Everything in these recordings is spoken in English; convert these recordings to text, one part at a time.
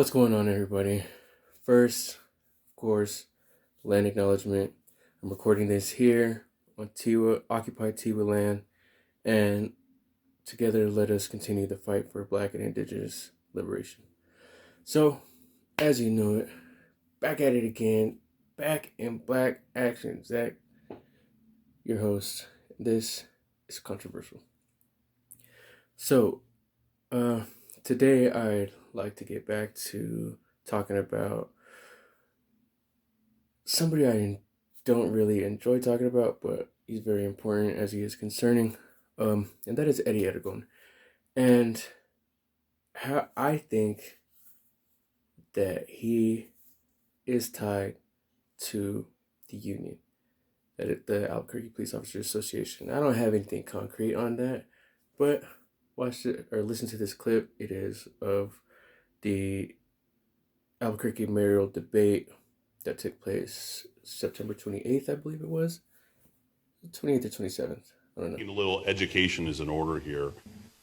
What's going on, everybody? First, of course, land acknowledgement. I'm recording this here on Tiwa, occupied Tiwa land, and together let us continue the fight for Black and Indigenous liberation. So, as you know it, back at it again, back in Black action. Zach, your host. This is controversial. So, today I'd like to get back to talking about somebody I don't really enjoy talking about, but he's very important as he is concerning, and that is Eddy Aragon. And how I think that he is tied to the union, the Albuquerque Police Officers Association. I don't have anything concrete on that, but watch it or listen to this clip. It is of the Albuquerque mayoral debate that took place September 28th, I believe it was. 28th or 27th. I don't know. A little education is in order here.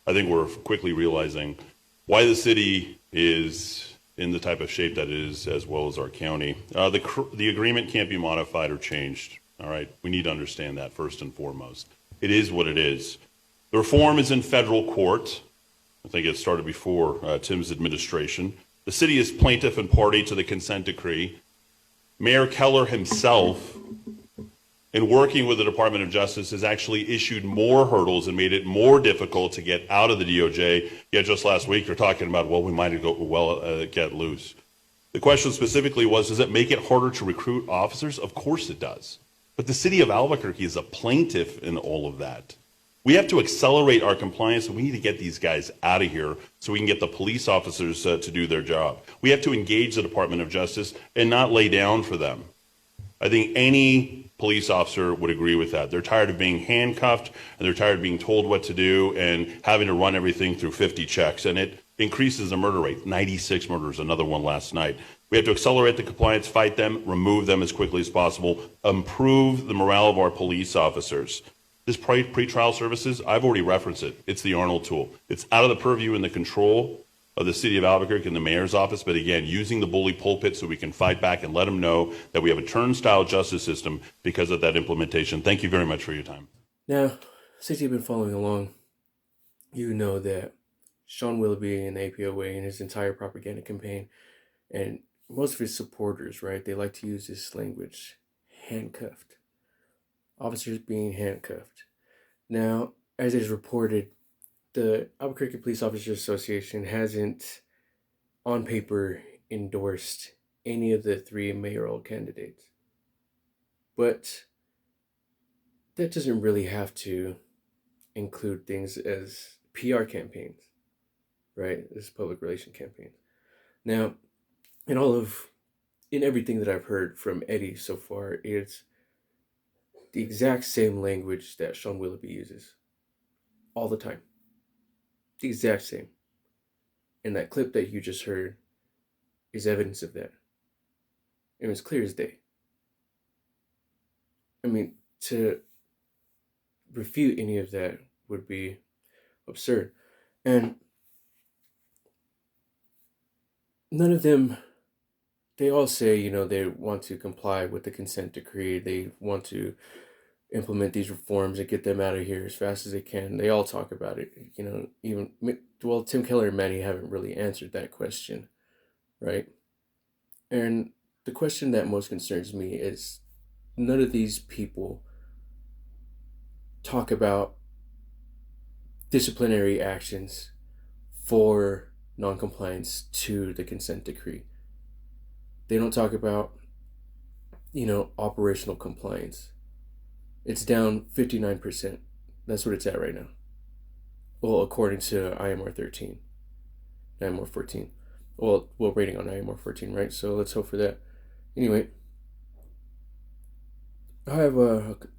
I think we're quickly realizing why the city is in the type of shape that it is, as well as our county. The agreement can't be modified or changed. All right, we need to understand that first and foremost. It is what it is. The reform is in federal court. I think it started before Tim's administration. The city is plaintiff and party to the consent decree. Mayor Keller himself, in working with the Department of Justice, has actually issued more hurdles and made it more difficult to get out of the DOJ. Yet just last week, you're talking about, well, we might get loose. The question specifically was, does it make it harder to recruit officers? Of course it does. But the city of Albuquerque is a plaintiff in all of that. We have to accelerate our compliance, and we need to get these guys out of here so we can get the police officers to do their job. We have to engage the Department of Justice and not lay down for them. I think any police officer would agree with that. They're tired of being handcuffed, and they're tired of being told what to do and having to run everything through 50 checks. And it increases the murder rate. 96 murders, another one last night. We have to accelerate the compliance, fight them, remove them as quickly as possible, improve the morale of our police officers. This pre-trial services, I've already referenced it. It's the Arnold tool. It's out of the purview and the control of the city of Albuquerque and the mayor's office, but again, using the bully pulpit so we can fight back and let them know that we have a turnstile justice system because of that implementation. Thank you very much for your time. Now, since you've been following along, you know that Shaun Willoughby and the APOA and his entire propaganda campaign, and most of his supporters, right, they like to use this language, handcuffed. Officers being handcuffed. Now, as it is reported, the Albuquerque Police Officers Association hasn't, on paper, endorsed any of the three mayoral candidates. But that doesn't really have to include things as PR campaigns, right? As public relation campaigns. Now, in everything that I've heard from Eddy so far, it's the exact same language that Shaun Willoughby uses all the time. The exact same. And that clip that you just heard is evidence of that. It was clear as day. I mean, to refute any of that would be absurd. And none of them, they all say, they want to comply with the consent decree. They want to implement these reforms and get them out of here as fast as they can. They all talk about it. Tim Keller and Manny haven't really answered that question, right? And the question that most concerns me is none of these people talk about disciplinary actions for noncompliance to the consent decree. They don't talk about, operational compliance. It's down 59%. That's what it's at right now. Well, according to IMR 13, IMR 14. Well, rating on IMR 14, right? So let's hope for that. Anyway, I have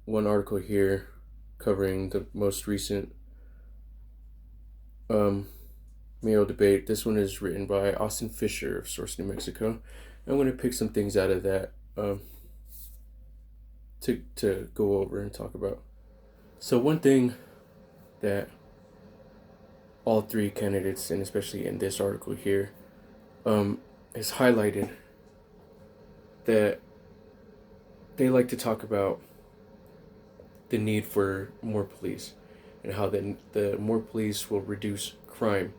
one article here covering the most recent mayoral debate. This one is written by Austin Fisher of Source, New Mexico. I'm going to pick some things out of that to go over and talk about. So one thing that all three candidates, and especially in this article here, has highlighted that they like to talk about the need for more police and how the more police will reduce crime.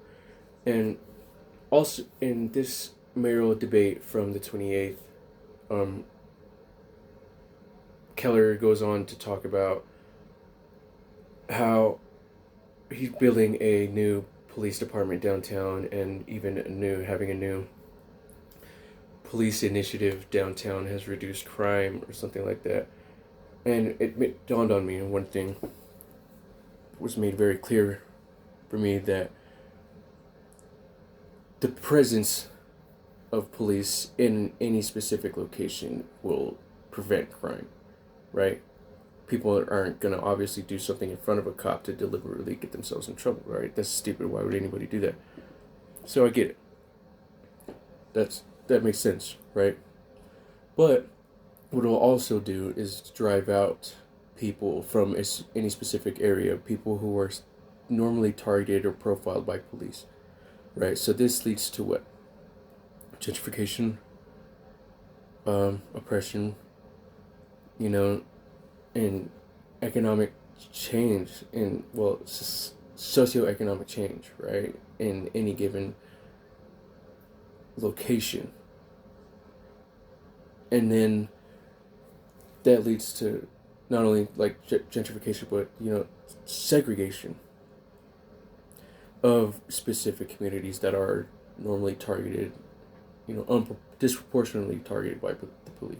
And also in this mayoral debate from the 28th, um, Keller goes on to talk about how he's building a new police department downtown, and even having a new police initiative downtown has reduced crime or something like that. And it dawned on me, and one thing was made very clear for me, that the presence of police in any specific location will prevent crime, right? People aren't going to obviously do something in front of a cop to deliberately get themselves in trouble, right? That's stupid. Why would anybody do that? So I get it. That makes sense, right? But what it'll also do is drive out people from any specific area, people who are normally targeted or profiled by police, right? So this leads to what? Gentrification, oppression, you know, and economic change, and well, socioeconomic change, right? In any given location. And then that leads to not only like gentrification, but segregation of specific communities that are normally targeted, disproportionately targeted by the police,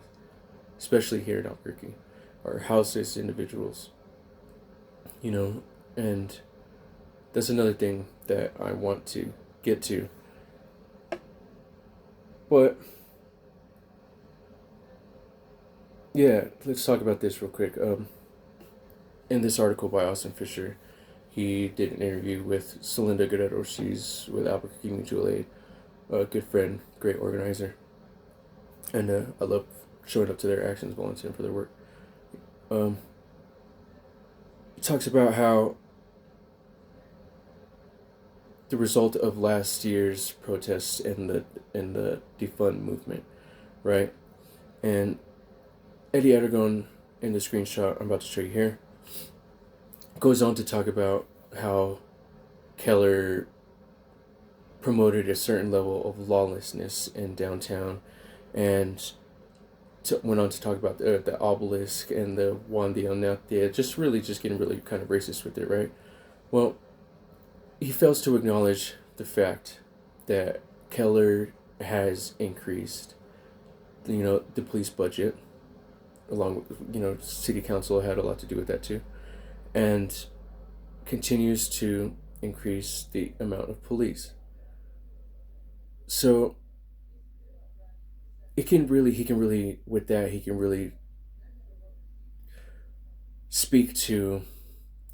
especially here in Albuquerque, or houseless individuals, and that's another thing that I want to get to. But yeah, let's talk about this real quick. In this article by Austin Fisher, he did an interview with Celinda Guerrero. She's with Albuquerque Mutual Aid, a good friend, great organizer, and I love showing up to their actions, volunteering for their work. He talks about how the result of last year's protests and the defund movement, right? And Eddy Aragon, in the screenshot I'm about to show you here, goes on to talk about how Keller promoted a certain level of lawlessness in downtown, and went on to talk about the obelisk and the Juan de Onatia, just getting really kind of racist with it, right? Well, he fails to acknowledge the fact that Keller has increased, the police budget, along with, city council had a lot to do with that too, and continues to increase the amount of police. So he can really speak to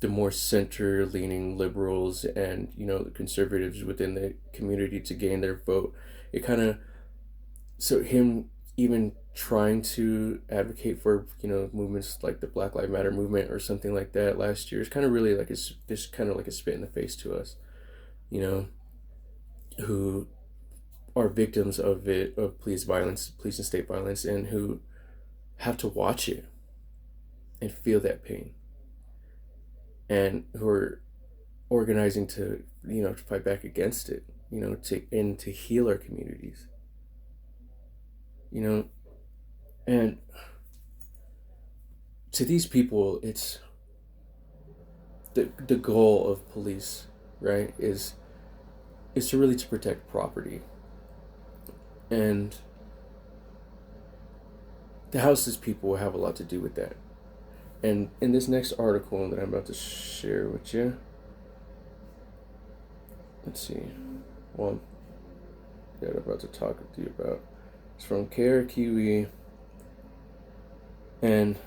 the more center-leaning liberals and the conservatives within the community to gain their vote. It kind of, so him even trying to advocate for movements like the Black Lives Matter movement or something like that last year is kind of really like this kind of like a spit in the face to us, who are victims of police violence, police and state violence, and who have to watch it and feel that pain, and who are organizing to to fight back against it, to heal our communities, and to these people, it's the goal of police, right, is to protect property, and the houseless people have a lot to do with that. And in this next article that I'm about to share with you, let's see, that I'm about to talk to you about, it's from KRQE, and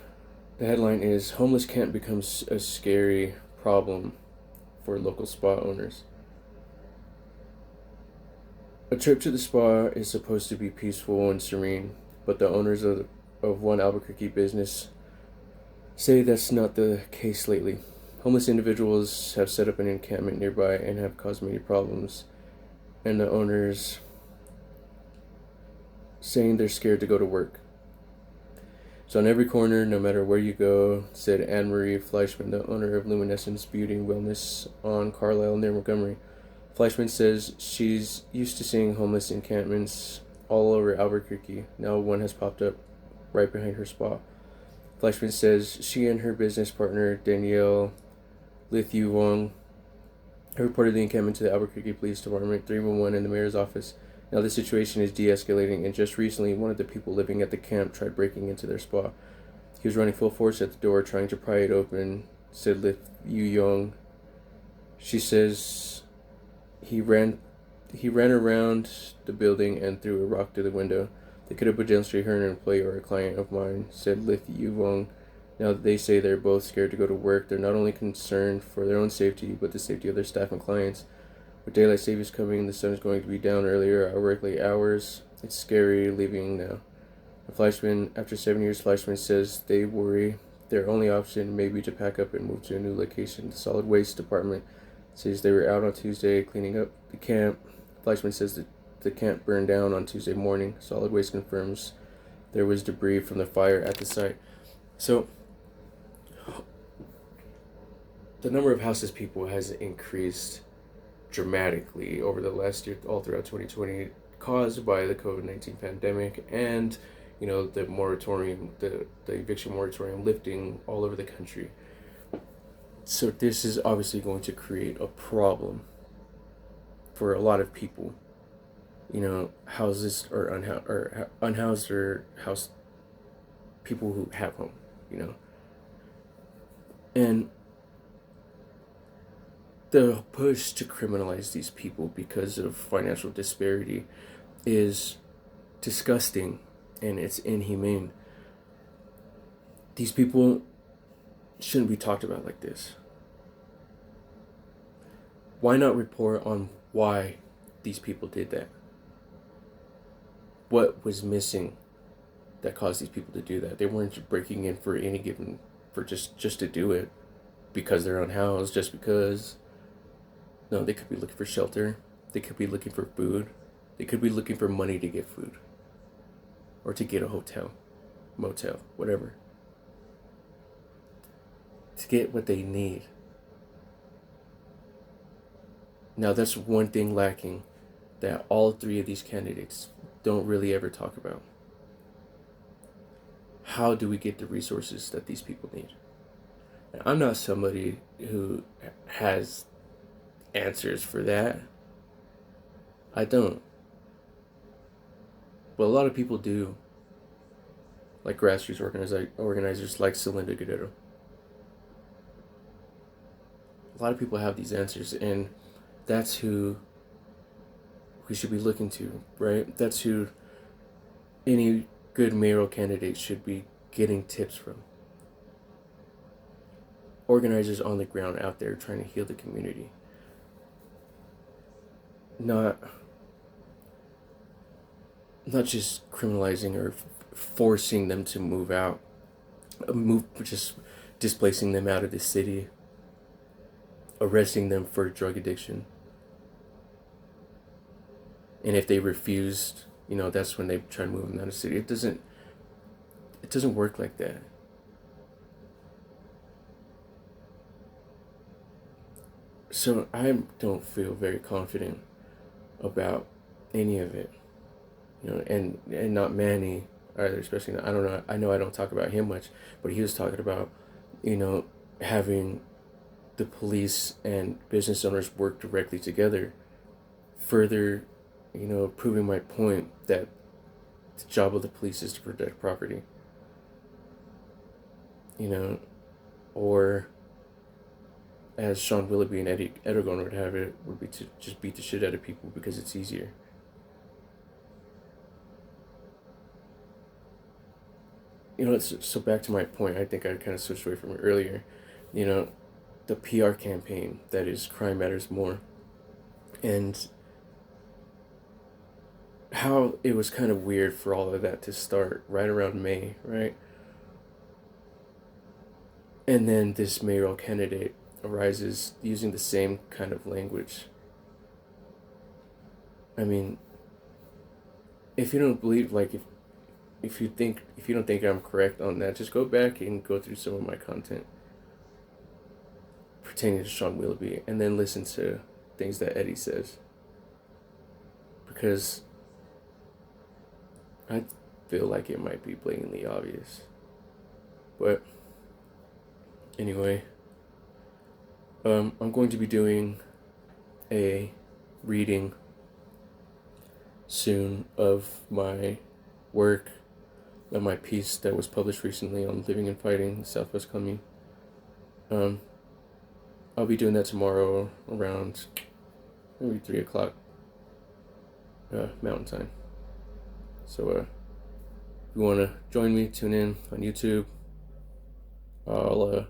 the headline is "Homeless Camp Becomes a Scary Problem for Local Spa Owners." A trip to the spa is supposed to be peaceful and serene, but the owners of one Albuquerque business say that's not the case lately. Homeless individuals have set up an encampment nearby and have caused many problems, and the owners saying they're scared to go to work. So on every corner, no matter where you go, said Anne-Marie Fleischman, the owner of Luminescence Beauty and Wellness on Carlisle near Montgomery. Fleischman says she's used to seeing homeless encampments all over Albuquerque. Now one has popped up right behind her spa. Fleischman says she and her business partner, Danielle Lithiu-Wong, reported the encampment to the Albuquerque Police Department, 311, and the mayor's office. Now the situation is de-escalating, and just recently, one of the people living at the camp tried breaking into their spa. He was running full force at the door, trying to pry it open, said Lithiu-Wong. She says he ran around the building and threw a rock through the window. They could have potentially hurt an employee or a client of mine, said Lithiu-Wong. Now they say they're both scared to go to work. They're not only concerned for their own safety, but the safety of their staff and clients. With daylight savings coming, the sun is going to be down earlier. I work late hours. It's scary leaving now. Fleischman, after 7 years, Fleischman says they worry their only option may be to pack up and move to a new location. The solid waste department says they were out on Tuesday cleaning up the camp. Fleischman says that the camp burned down on Tuesday morning. Solid waste confirms there was debris from the fire at the site. So the number of houseless people has increased dramatically over the last year, all throughout 2020, caused by the COVID-19 pandemic and, the moratorium, the eviction moratorium lifting all over the country. So this is obviously going to create a problem for a lot of people. Houses or unhoused or house people who have home, and the push to criminalize these people because of financial disparity is disgusting and it's inhumane. These people shouldn't be talked about like this. Why not report on why these people did that? What was missing that caused these people to do that? They weren't breaking in for just to do it because they're unhoused, just because. No, they could be looking for shelter. They could be looking for food. They could be looking for money to get food. Or to get a hotel, motel, whatever. To get what they need. Now that's one thing lacking that all three of these candidates don't really ever talk about. How do we get the resources that these people need? Now, I'm not somebody who has answers for that. I don't. But a lot of people do. Like grassroots organizers like Celinda Guerrero. A lot of people have these answers, and that's who we should be looking to, right? That's who any good mayoral candidate should be getting tips from. Organizers on the ground out there trying to heal the community. Not just criminalizing or forcing them to move out, just displacing them out of the city, arresting them for drug addiction. And if they refused, that's when they try to move them out of the city. It doesn't work like that. So I don't feel very confident about any of it, and not Manny either, especially. I don't know. I know I don't talk about him much, but he was talking about, having the police and business owners work directly together, further, proving my point that the job of the police is to protect property. Or as Shaun Willoughby and Eddy Aragon would have it, would be to just beat the shit out of people because it's easier. So back to my point, I think I kind of switched away from it earlier. The PR campaign that is Crime Matters More. And how it was kind of weird for all of that to start right around May, right? And then this mayoral candidate arises using the same kind of language. I mean, if you don't believe, like, if you don't think I'm correct on that, just go back and go through some of my content pertaining to Shaun Willoughby, and then listen to things that Eddy says, because I feel like it might be blatantly obvious. But anyway, I'm going to be doing a reading soon of my work, of my piece that was published recently on living and fighting Southwest Commune. I'll be doing that tomorrow around maybe 3 o'clock Mountain Time. So if you want to join me, tune in on YouTube. I'll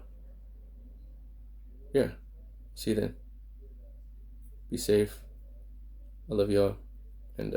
yeah, see you then. Be safe. I love y'all, and